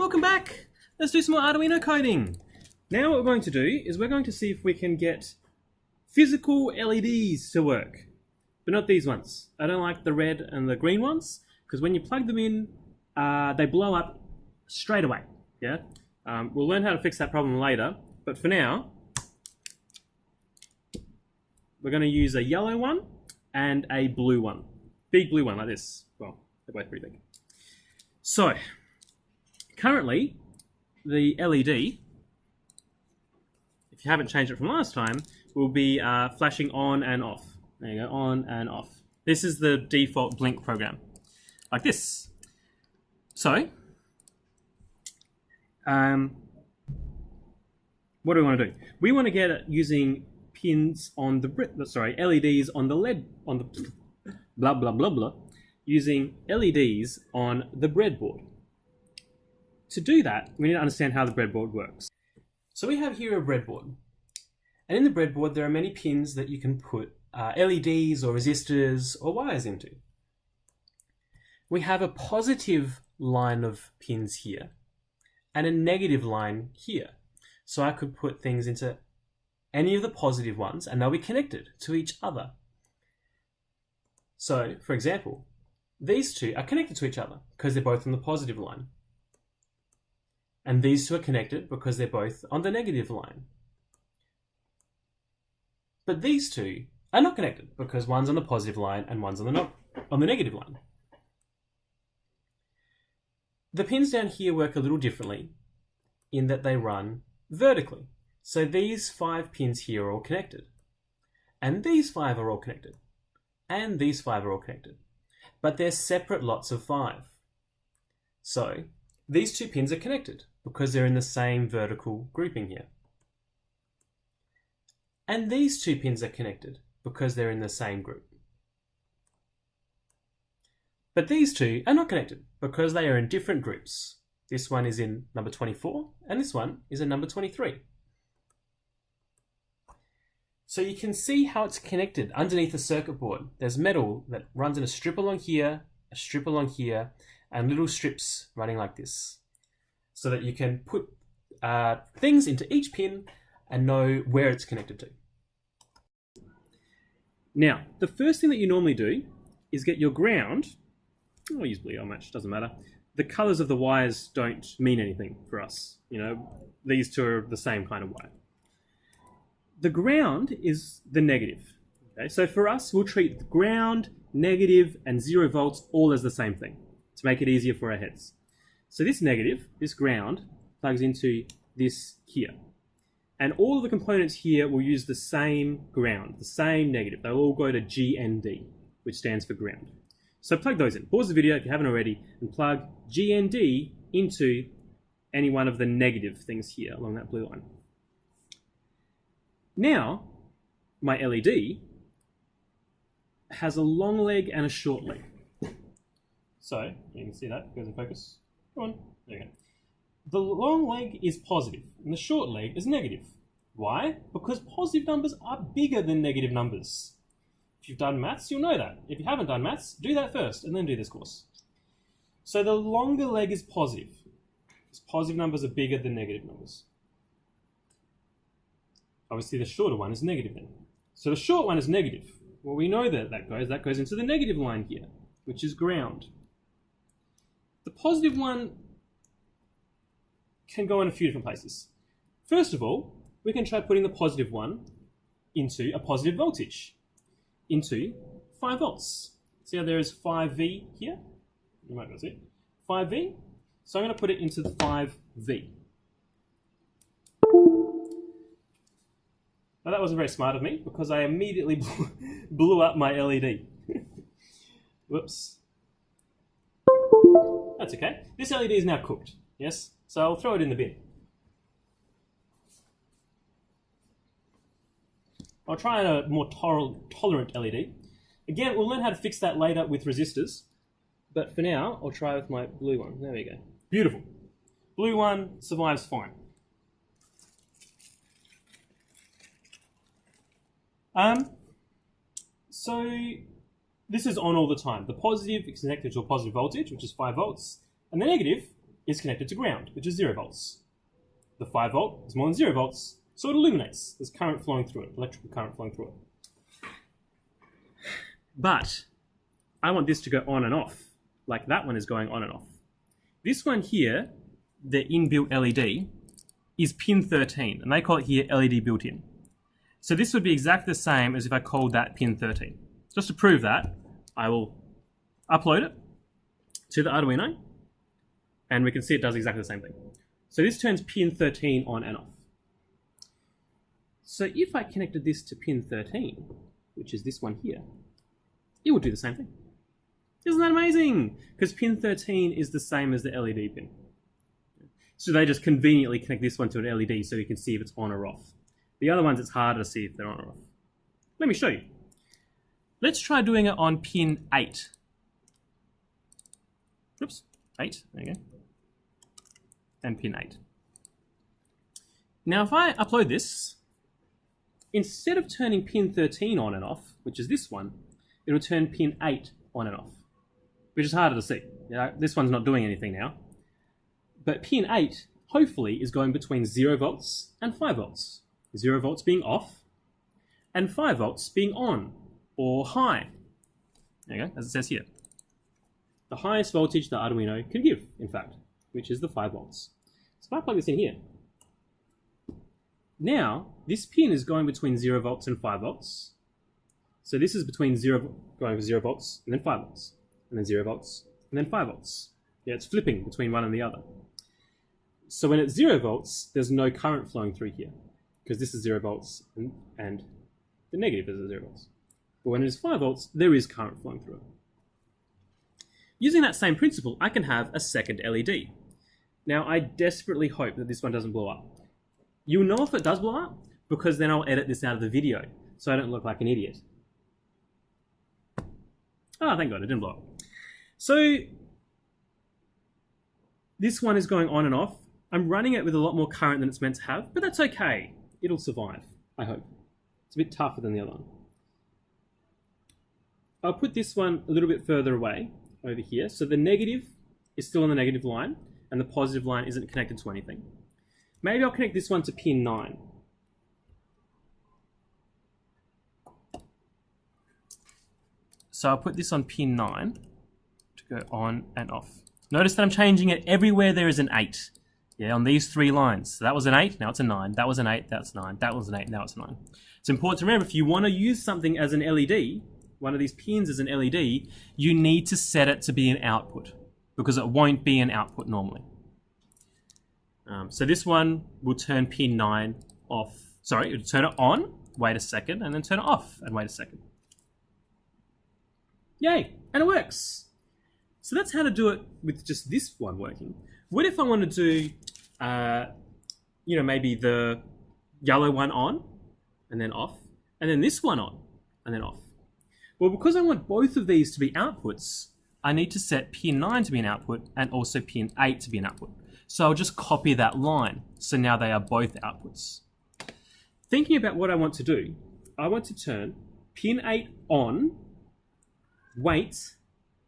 Welcome back! Let's do some more Arduino coding. Now what we're going to do is we're going to see if we can get physical LEDs to work. But not these ones. I don't like the red and the green ones, because when you plug them in, they blow up straight away. Yeah. We'll learn how to fix that problem later, but for now, we're going to use a yellow one and a blue one. Big blue one like this. Well, they're both pretty big. So, currently, the LED, if you haven't changed it from last time, will be flashing on and off. There you go, on and off. This is the default blink program, like this. So, what do we want to do? We want to get it using pins on the LEDs on the LED, on the blah blah blah blah, using LEDs on the breadboard. To do that, we need to understand how the breadboard works. So we have here a breadboard, and in the breadboard there are many pins that you can put LEDs or resistors or wires into. We have a positive line of pins here and a negative line here. So I could put things into any of the positive ones and they'll be connected to each other. So, for example, these two are connected to each other because they're both on the positive line. And these two are connected because they're both on the negative line. But these two are not connected because one's on the positive line and one's on the negative line. The pins down here work a little differently in that they run vertically. So these 5 pins here are all connected. And these 5 are all connected. And these 5 are all connected. But they're separate lots of 5. So these 2 pins are connected because they're in the same vertical grouping here. And these 2 pins are connected because they're in the same group. But these 2 are not connected because they are in different groups. This one is in number 24 and this one is in number 23. So you can see how it's connected underneath the circuit board. There's metal that runs in a strip along here, a strip along here, and little strips running like this. So that you can put things into each pin and know where it's connected to. Now, the first thing that you normally do is get your ground. I'll use blue, I'll match, doesn't matter. The colors of the wires don't mean anything for us. You know, these two are the same kind of wire. The ground is the negative. Okay? So for us, we'll treat the ground, negative, and 0 volts all as the same thing to make it easier for our heads. So this negative, this ground, plugs into this here. And all of the components here will use the same ground, the same negative. They'll all go to GND, which stands for ground. So plug those in. Pause the video if you haven't already and plug GND into any one of the negative things here along that blue line. Now, my LED has a long leg and a short leg. So, you can see that, it goes in focus. Come on, there you go. The long leg is positive and the short leg is negative. Why? Because positive numbers are bigger than negative numbers. If you've done maths, you'll know that. If you haven't done maths, do that first and then do this course. So the longer leg is positive. Because positive numbers are bigger than negative numbers. Obviously the shorter one is negative then. So the short one is negative. Well, we know that goes into the negative line here, which is ground. The positive one can go in a few different places. First of all, we can try putting the positive one into a positive voltage, into 5 volts. See how there is 5V here? You might be able to see it. 5V. So I'm going to put it into the 5V. Now that wasn't very smart of me because I immediately blew up my LED. Whoops. That's okay. This LED is now cooked, yes? So I'll throw it in the bin. I'll try a more tolerant LED. Again, we'll learn how to fix that later with resistors. But for now, I'll try with my blue one. There we go. Beautiful. Blue one survives fine. So this is on all the time. The positive is connected to a positive voltage, which is 5 volts, and the negative is connected to ground, which is 0 volts. The 5 volt is more than 0 volts, so it illuminates. There's current flowing through it, electrical current flowing through it. But I want this to go on and off, like that one is going on and off. This one here, the inbuilt LED, is pin 13, and they call it here LED built-in. So this would be exactly the same as if I called that pin 13. Just to prove that, I will upload it to the Arduino, and we can see it does exactly the same thing. So this turns pin 13 on and off. So if I connected this to pin 13, which is this one here, it would do the same thing. Isn't that amazing? Because pin 13 is the same as the LED pin. So they just conveniently connect this one to an LED so you can see if it's on or off. The other ones, it's harder to see if they're on or off. Let me show you. Let's try doing it on pin 8. Oops, 8, there you go. And pin 8. Now if I upload this, instead of turning pin 13 on and off, which is this one, it'll turn pin 8 on and off, which is harder to see. This one's not doing anything now. But pin 8, hopefully, is going between 0 volts and 5 volts. 0 volts being off, and 5 volts being on, or high. There you go, as it says here. The highest voltage the Arduino can give, in fact, which is the 5 volts. So if I plug this in here, now this pin is going between 0 volts and 5 volts. So this is between going for 0 volts, and then 5 volts, and then 0 volts, and then 5 volts. Yeah, it's flipping between one and the other. So when it's 0 volts, there's no current flowing through here, because this is 0 volts and the negative is 0 volts. But when it is 5 volts, there is current flowing through it. Using that same principle, I can have a second LED. Now, I desperately hope that this one doesn't blow up. You'll know if it does blow up, because then I'll edit this out of the video, so I don't look like an idiot. Oh, thank God, it didn't blow up. So, this one is going on and off. I'm running it with a lot more current than it's meant to have, but that's okay. It'll survive, I hope. It's a bit tougher than the other one. I'll put this one a little bit further away, over here. So the negative is still on the negative line, and the positive line isn't connected to anything. Maybe I'll connect this one to pin 9. So I'll put this on pin 9 to go on and off. Notice that I'm changing it everywhere there is an 8. Yeah, on these 3 lines. So that was an 8, now it's a 9. That was an 8, that's 9. That was an 8, now it's a 9. It's important to remember, if you want to use something as an LED, one of these pins as an LED, you need to set it to be an output, because it won't be an output normally. So this one will turn pin 9 off. Sorry, it'll turn it on, wait a second, and then turn it off, and wait a second. Yay, and it works. So that's how to do it with just this one working. What if I want to do, maybe the yellow one on, and then off, and then this one on, and then off? Well, because I want both of these to be outputs, I need to set pin 9 to be an output and also pin 8 to be an output. So I'll just copy that line. So now they are both outputs. Thinking about what I want to do, I want to turn pin 8 on, wait,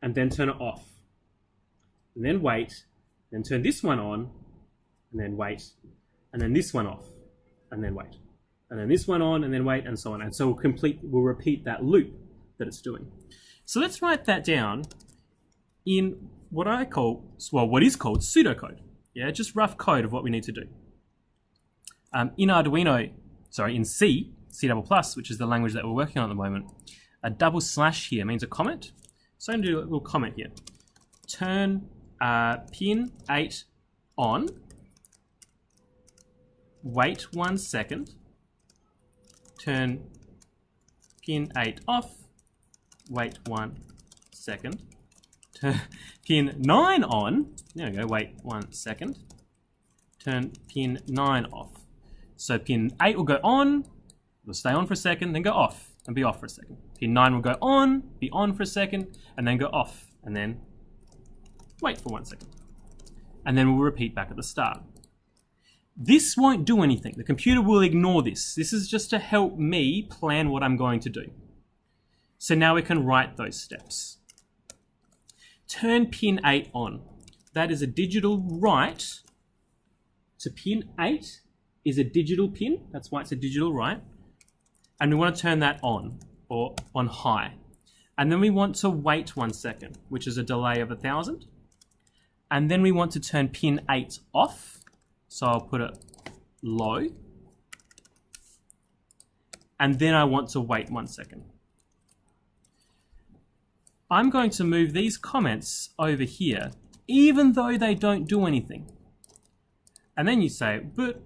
and then turn it off. And then wait, then turn this one on, and then wait, and then this one off, and then wait. And then this one on, and then wait, and so on. And so we'll repeat that loop that it's doing. So let's write that down in what is called pseudocode. Yeah, just rough code of what we need to do. In Arduino, in C++, which is the language that we're working on at the moment, a double slash here means a comment. So I'm going to do a little comment here. Turn pin 8 on, wait 1 second, turn pin 8 off, wait 1 second, turn pin 9 on, there we go, wait 1 second, turn pin 9 off. So pin 8 will go on, will stay on for a second, then go off, and be off for a second. Pin 9 will go on, be on for a second, and then go off, and then wait for 1 second. And then we'll repeat back at the start. This won't do anything. The computer will ignore this. This is just to help me plan what I'm going to do. So now we can write those steps. Turn pin 8 on. that is a digital write to pin 8 is a digital pin. That's why it's a digital write. And we want to turn that on, or on high. And then we want to wait 1 second, which is a delay of 1,000. And then we want to turn pin 8 off. So I'll put it low. And then I want to wait 1 second. I'm going to move these comments over here, even though they don't do anything. And then you say, but,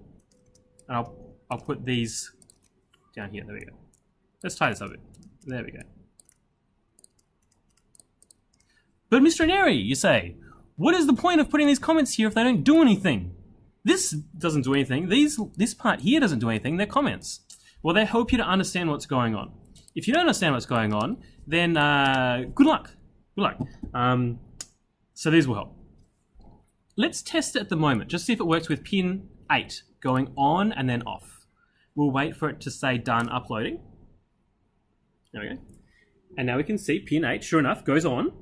and I'll put these down here. There we go. Let's tie this up a bit. There we go. But Mr. Neri, you say, what is the point of putting these comments here if they don't do anything? This doesn't do anything. This part here doesn't do anything. They're comments. Well, they help you to understand what's going on. If you don't understand what's going on, then good luck. Good luck. So these will help. Let's test it at the moment. Just see if it works with pin 8 going on and then off. We'll wait for it to say done uploading. There we go. And now we can see pin 8, sure enough, goes on,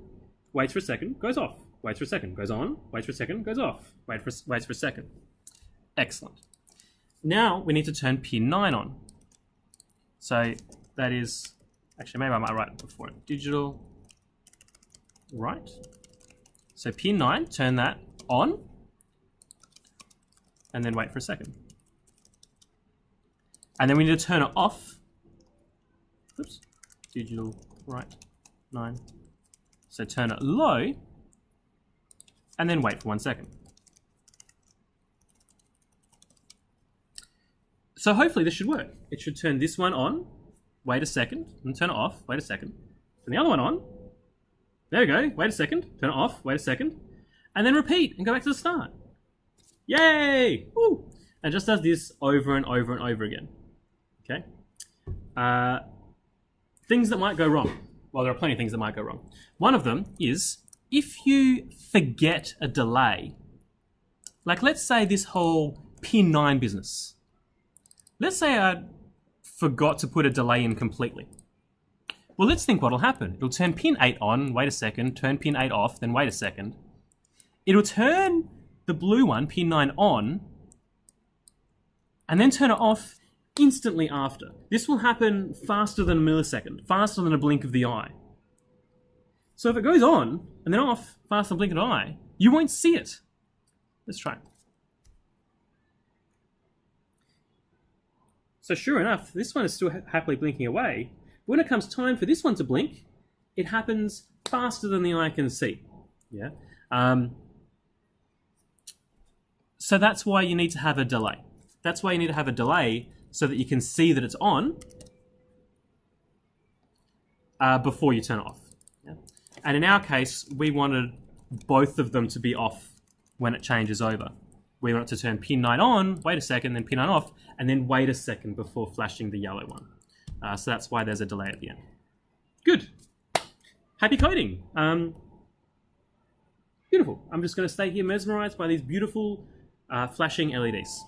waits for a second, goes off, waits for a second, goes on, waits for a second, goes off, waits for a second. Excellent. Now we need to turn pin 9 on. So that is, actually maybe I might write it before it. Digital write. So pin 9, turn that on, and then wait for a second. And then we need to turn it off. Oops. Digital write 9. So turn it low, and then wait for 1 second. So hopefully this should work. It should turn this one on, wait a second, and turn it off, wait a second. Turn the other one on. There we go, wait a second, turn it off, wait a second, and then repeat and go back to the start. Yay! Woo! And just does this over and over and over again. Okay? Things that might go wrong. Well, there are plenty of things that might go wrong. One of them is if you forget a delay, like let's say this whole pin 9 business. Let's say I forgot to put a delay in completely. Well, let's think what'll happen. It'll turn pin 8 on, wait a second, turn pin 8 off, then wait a second. It'll turn the blue one, pin 9 on, and then turn it off instantly after. This will happen faster than a millisecond, faster than a blink of the eye. So if it goes on and then off faster than a blink of an eye, you won't see it. Let's try. So sure enough, this one is still happily blinking away. But when it comes time for this one to blink, it happens faster than the eye can see. Yeah. So that's why you need to have a delay. That's why you need to have a delay so that you can see that it's on before you turn it off. Yeah? And in our case, we wanted both of them to be off when it changes over. We want it to turn pin 9 on, wait a second, then pin 9 off, and then wait a second before flashing the yellow one. So that's why there's a delay at the end. Good. Happy coding. Beautiful. I'm just going to stay here mesmerized by these beautiful flashing LEDs.